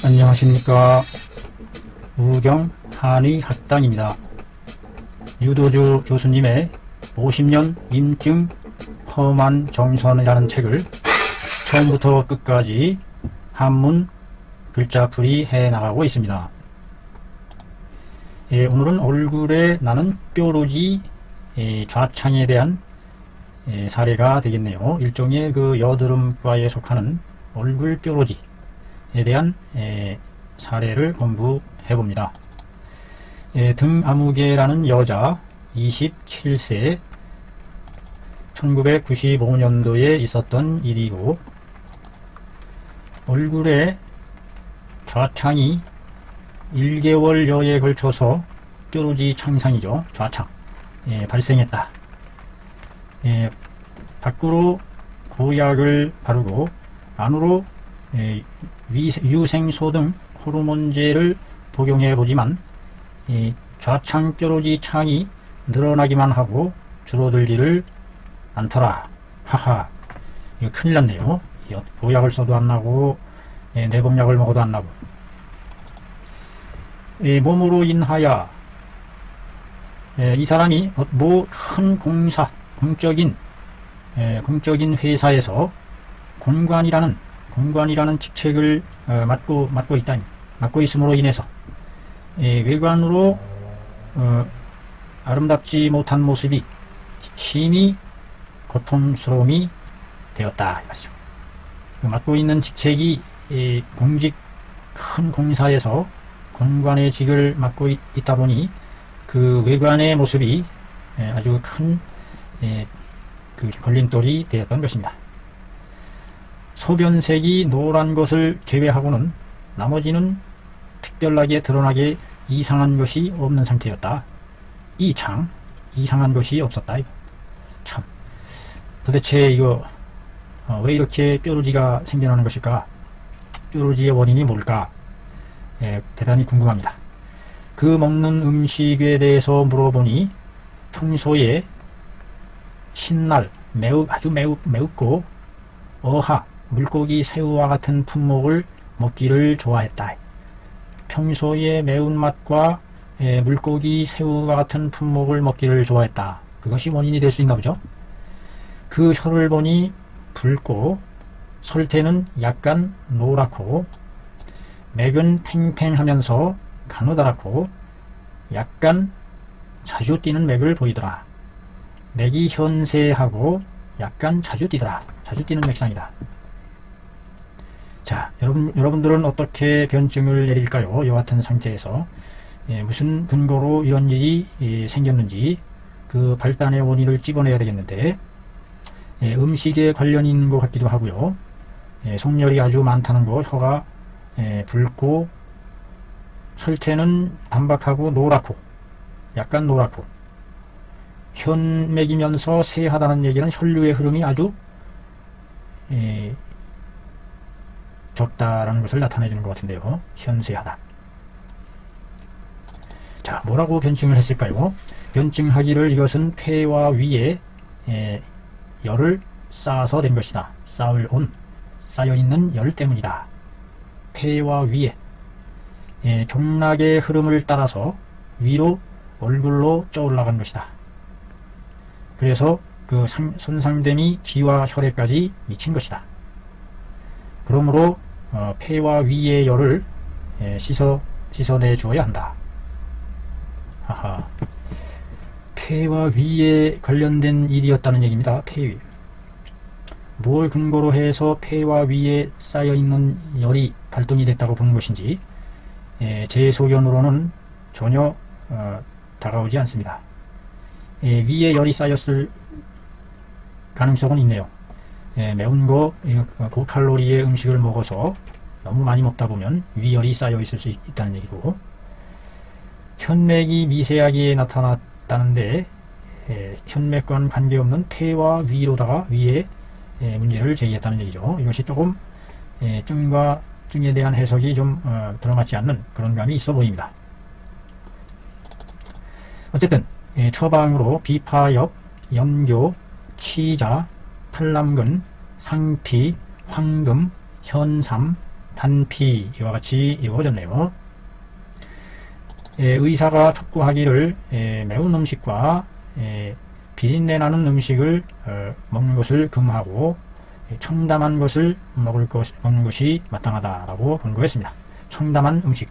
안녕하십니까. 우경 한의학당입니다. 유도주 교수님의 50년 임증 험한 정선이라는 책을 처음부터 끝까지 한문 글자풀이 해 나가고 있습니다. 오늘은 얼굴에 나는 뾰루지 좌창에 대한 사례가 되겠네요. 일종의 그 여드름과에 속하는 얼굴 뾰루지에 대한 사례를 공부해 봅니다. 등아무개라는 여자 27세 1995년도에 있었던 일이고, 얼굴에 좌창이 1개월여에 걸쳐서 뾰루지 창상이죠. 좌창 발생했다. 밖으로 보약을 바르고 안으로 유생소 등 호르몬제를 복용해 보지만 좌창 뾰루지 창이 늘어나기만 하고 줄어들지를 않더라. 하하, 이거 큰일 났네요. 보약을 써도 안 나고 내복약을 먹어도 안 나고. 몸으로 인하여 이 사람이 뭐 큰 공사, 공적인 회사에서 공관이라는 직책을 맡고 있음으로 인해서 외관으로 아름답지 못한 모습이 심히 고통스러움이 되었다. 맡고 있는 직책이 큰 공사에서 공관의 직을 맡고 있다 보니 그 외관의 모습이 아주 큰 그 걸림돌이 되었던 것입니다. 소변색이 노란 것을 제외하고는 나머지는 특별하게 드러나게 이상한 것이 없는 상태였다. 이상한 것이 없었다. 참, 도대체 이거 왜 이렇게 뾰루지가 생겨나는 것일까? 뾰루지의 원인이 뭘까? 대단히 궁금합니다. 그 먹는 음식에 대해서 물어보니 평소에 신날 아주 매웁고 어하, 물고기, 새우와 같은 품목을 먹기를 좋아했다. 평소에 매운맛과 물고기, 새우와 같은 품목을 먹기를 좋아했다. 그것이 원인이 될 수 있나 보죠. 그 혀를 보니 붉고 설태는 약간 노랗고 맥은 팽팽하면서 가느다랗고 약간 자주 뛰는 맥을 보이더라. 맥이 현세하고 약간 자주 뛰더라. 자주 뛰는 맥상이다. 자, 여러분들은 어떻게 변증을 내릴까요? 이와 같은 상태에서 무슨 근거로 이런 일이 생겼는지 그 발단의 원인을 찝어내야 되겠는데, 음식에 관련이 있는 것 같기도 하고요. 속열이 아주 많다는 거, 혀가 붉고 설태는 단박하고 노랗고 약간 노랗고 현맥이면서 세하다는 얘기는 혈류의 흐름이 아주 적다라는 것을 나타내 주는 것 같은데요. 현세하다. 자, 뭐라고 변증을 했을까요? 변증하기를 이것은 폐와 위에 열을 쌓아서 된 것이다. 쌓여있는 열 때문이다. 폐와 위에 경락의 흐름을 따라서 위로 얼굴로 쪄올라간 것이다. 그래서 그 손상됨이 기와 혈액까지 미친 것이다. 그러므로 폐와 위의 열을 씻어내 주어야 한다. 하하. 폐와 위에 관련된 일이었다는 얘기입니다. 폐위. 뭘 근거로 해서 폐와 위에 쌓여있는 열이 발동이 됐다고 보는 것인지 제 소견으로는 전혀 다가오지 않습니다. 위에 열이 쌓였을 가능성은 있네요. 매운 거, 고칼로리의 음식을 먹어서 너무 많이 먹다 보면 위열이 쌓여 있을 수 있다는 얘기고, 현맥이 미세하게 나타났다는데 현맥과는 관계없는 폐와 위로다가 위에 문제를 제기했다는 얘기죠. 이것이 조금 증과 증에 대한 해석이 좀 들어맞지 않는 그런 감이 있어 보입니다. 어쨌든 처방으로 비파엽, 염교, 치자, 탈남근, 상피, 황금, 현삼, 단피 이와 같이 이루어졌네요. 의사가 촉구하기를 매운 음식과 비린내 나는 음식을 먹는 것을 금하고 청담한 것을 먹는 것이 마땅하다라고 권고했습니다. 청담한 음식,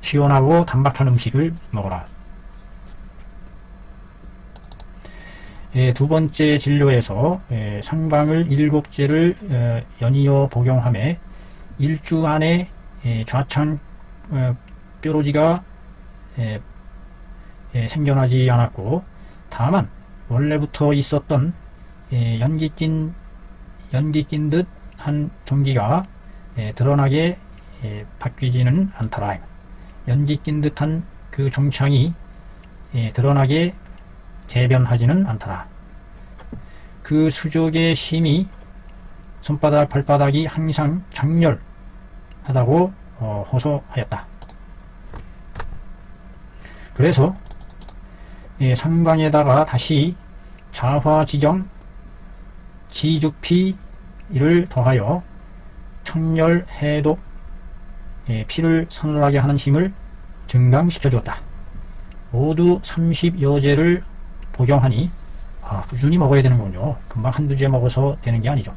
시원하고 단박한 음식을 먹어라. 두 번째 진료에서 상방을 7제를 연이어 복용하며 일주 안에 좌창 뾰루지가 생겨나지 않았고, 다만 원래부터 있었던 연기 낀 듯 한 종기가 드러나게 바뀌지는 않더라. 연기 낀 듯한 그 종창이 드러나게 대변하지는 않더라. 그 수족의 심이 손바닥 발바닥이 항상 장렬하다고 호소하였다. 그래서 상방에다가 다시 자화지정 지죽피를 더하여 청열해독 피를 서늘하게 하는 힘을 증강시켜 주었다. 모두 30여제를 복용하니 꾸준히 먹어야 되는군요. 금방 한두 제 먹어서 되는 게 아니죠.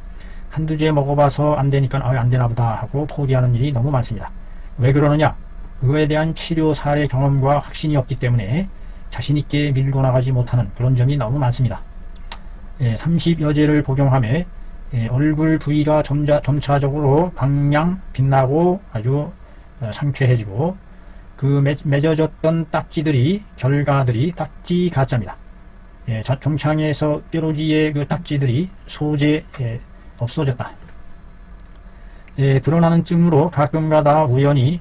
한두 제 먹어봐서 안 되니까 안 되나 보다 하고 포기하는 일이 너무 많습니다. 왜 그러느냐? 그거에 대한 치료 사례 경험과 확신이 없기 때문에 자신있게 밀고 나가지 못하는 그런 점이 너무 많습니다. 30여제를 복용하며 얼굴 부위가 점차적으로 방향 빛나고 아주 상쾌해지고, 그 맺어졌던 딱지들이, 결가들이 딱지 가짜입니다. 종창에서 뾰루지의 그 딱지들이 소재 없어졌다. 드러나는 증으로 가끔가다 우연히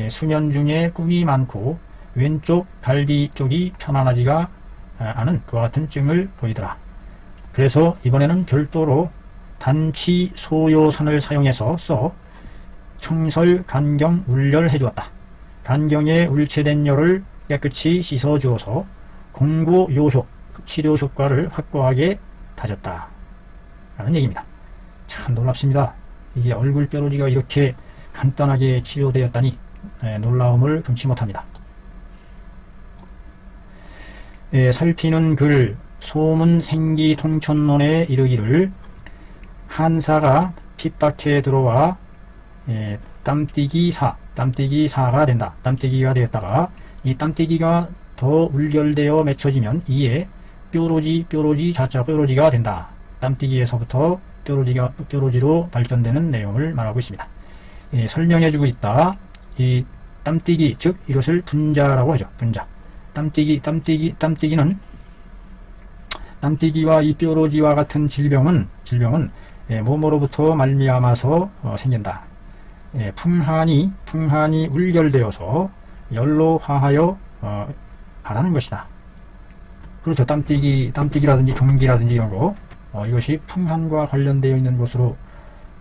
수면 중에 꿈이 많고 왼쪽 갈비 쪽이 편안하지가 않은 그와 같은 증을 보이더라. 그래서 이번에는 별도로 단치 소요선을 사용해서 청설 간경 울열해 주었다. 간경에 울체된 열을 깨끗이 씻어 주어서 공고 요효 치료 효과를 확고하게 다졌다 라는 얘기입니다. 참 놀랍습니다. 이게 얼굴 뾰루지가 이렇게 간단하게 치료되었다니 놀라움을 금치 못합니다. 살피는 글 소문 생기 통천론에 이르기를 한사가 핏박에 들어와 땀띠기사가 된다. 땀띠기가 되었다가 이 땀띠기가 더 울결되어 맺혀지면 이에 뾰루지 자자 뾰루지가 된다. 땀띠기에서부터 뾰루지로 발전되는 내용을 말하고 있습니다. 설명해주고 있다. 이 땀띠기, 즉 이것을 분자라고 하죠. 분자. 땀띠기는 땀띠기와 이 뾰루지와 같은 질병은 몸으로부터 말미암아서 생긴다. 풍한이 울결되어서 열로 화하여 가라는 것이다. 그렇죠. 땀띠기라든지 종기라든지 이런 거, 이것이 풍한과 관련되어 있는 것으로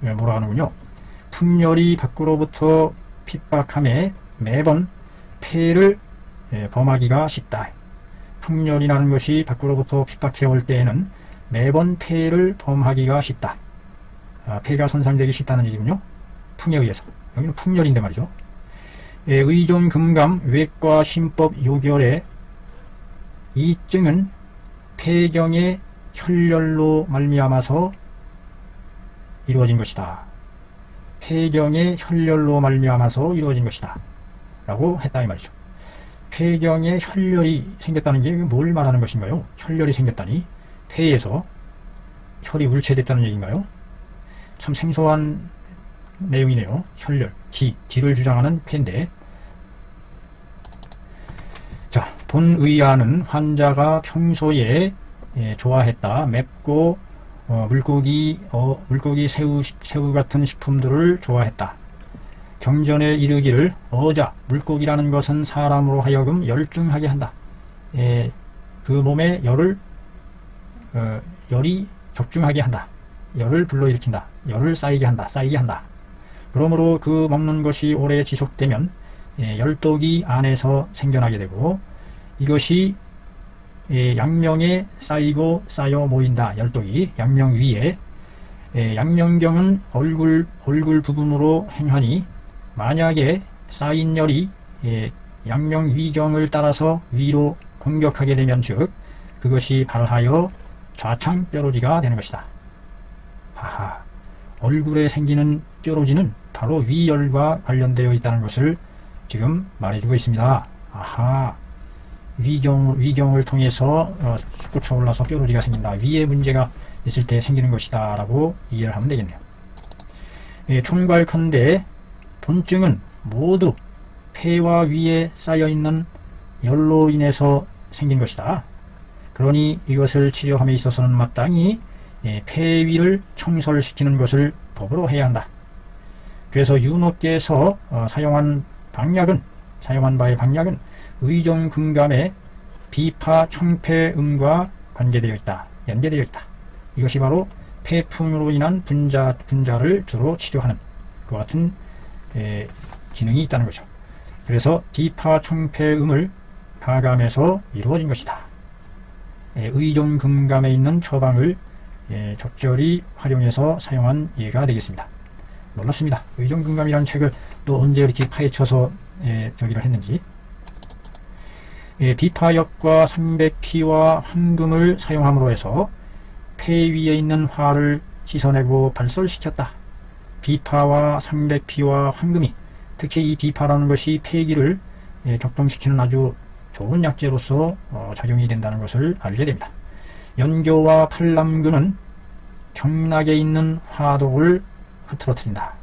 몰아가는군요. 풍열이 밖으로부터 핍박함에 매번 폐를 범하기가 쉽다. 풍열이라는 것이 밖으로부터 핍박해 올 때에는 매번 폐를 범하기가 쉽다. 폐가 손상되기 쉽다는 얘기군요. 풍에 의해서. 여기는 풍열인데 말이죠. 의존 금감 외과 신법 요결의 이 증은 폐경의 혈열로 말미암아서 이루어진 것이다. 폐경의 혈열로 말미암아서 이루어진 것이다 라고 했다 이 말이죠. 폐경에 혈열이 생겼다는 게 뭘 말하는 것인가요? 혈열이 생겼다니 폐에서 혈이 울체됐다는 얘기인가요? 참 생소한 내용이네요. 혈열, 기를 주장하는 폐인데, 자, 본의아는 환자가 평소에 좋아했다. 맵고 물고기, 새우 같은 식품들을 좋아했다. 경전에 이르기를 어자, 물고기라는 것은 사람으로 하여금 열중하게 한다. 그 몸에 열이 적중하게 한다. 열을 불러일으킨다. 열을 쌓이게 한다. 그러므로 그 먹는 것이 오래 지속되면 열독이 안에서 생겨나게 되고, 이것이 양명에 쌓여 모인다. 열독이 양명 위에 양명경은 얼굴 부분으로 행하니 만약에 쌓인 열이 양명위경을 따라서 위로 공격하게 되면 즉 그것이 발하여 좌창 뾰루지가 되는 것이다. 하하, 얼굴에 생기는 뾰루지는 바로 위열과 관련되어 있다는 것을 지금 말해주고 있습니다. 아하, 위경을 통해서 솟구쳐 올라서 뾰루지가 생긴다. 위에 문제가 있을 때 생기는 것이다 라고 이해를 하면 되겠네요. 총괄컨대 본증은 모두 폐와 위에 쌓여있는 열로 인해서 생긴 것이다. 그러니 이것을 치료함에 있어서는 마땅히 폐 위를 청설시키는 것을 법으로 해야 한다. 그래서 윤호께서 사용한 바의 방약은 의정금감의 비파 청폐음과 관계되어 있다. 연계되어 있다. 이것이 바로 폐풍으로 인한 분자를 주로 치료하는 그 같은 기능이 있다는 거죠. 그래서 비파 청폐음을 가감해서 이루어진 것이다. 의정금감에 있는 처방을 적절히 활용해서 사용한 예가 되겠습니다. 놀랍습니다. 의정금감이라는 책을 또 언제 이렇게 파헤쳐서 저기를 했는지. 비파역과 300피와 황금을 사용함으로 해서 폐 위에 있는 화를 씻어내고 발설시켰다. 비파와 300피와 황금이, 특히 이 비파라는 것이 폐기를 격동시키는 아주 좋은 약재로서 작용이 된다는 것을 알게 됩니다. 연교와 팔남근은 경락에 있는 화독을 흐트러뜨린다.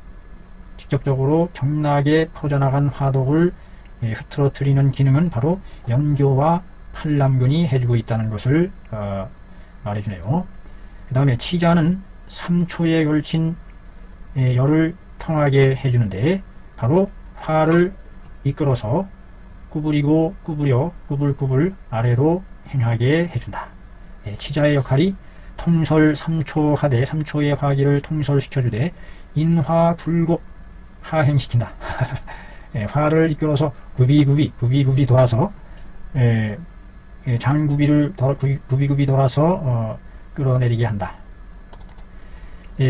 직접적으로 경락에 퍼져나간 화독을 흐트러뜨리는 기능은 바로 연교와 팔남근이 해주고 있다는 것을 말해주네요. 그 다음에 치자는 3초에 걸친 열을 통하게 해주는데 바로 화를 이끌어서 구부리고 구부려 구불구불 아래로 행하게 해준다. 치자의 역할이 통설 3초 하되 3초의 화기를 통설시켜주되 인화 굴곡 하행시킨다. 화를 이끌어서 구비구비 돌아서 장구비를 구비구비 돌아서 끌어내리게 한다.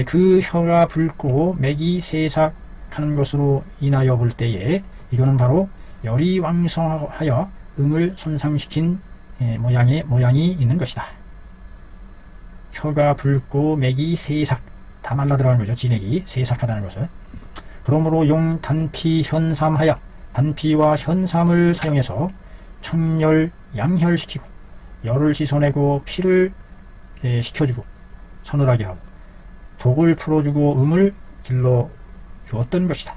그 혀가 붉고 맥이 세삭하는 것으로 인하여 볼 때에 이거는 바로 열이 왕성하여 음을 손상시킨 모양이 있는 것이다. 혀가 붉고 맥이 세삭, 다 말라 들어가는 거죠. 진액이 세삭하다는 것은. 그러므로 용 단피 현삼하여 단피와 현삼을 사용해서 청열 양혈시키고 열을 씻어내고 피를 식혀주고 서늘하게 하고 독을 풀어주고 음을 길러 주었던 것이다.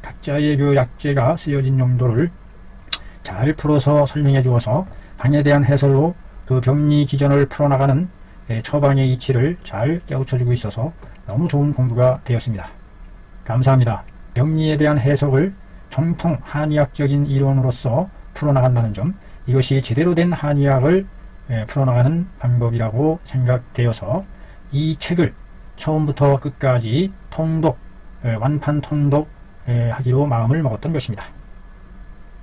각자의 그 약재가 쓰여진 용도를 잘 풀어서 설명해 주어서 방에 대한 해설로 그 병리 기전을 풀어나가는 처방의 이치를 잘 깨우쳐주고 있어서 너무 좋은 공부가 되었습니다. 감사합니다. 병리에 대한 해석을 정통 한의학적인 이론으로서 풀어나간다는 점, 이것이 제대로 된 한의학을 풀어나가는 방법이라고 생각되어서 이 책을 처음부터 끝까지 통독, 완판 통독 하기로 마음을 먹었던 것입니다.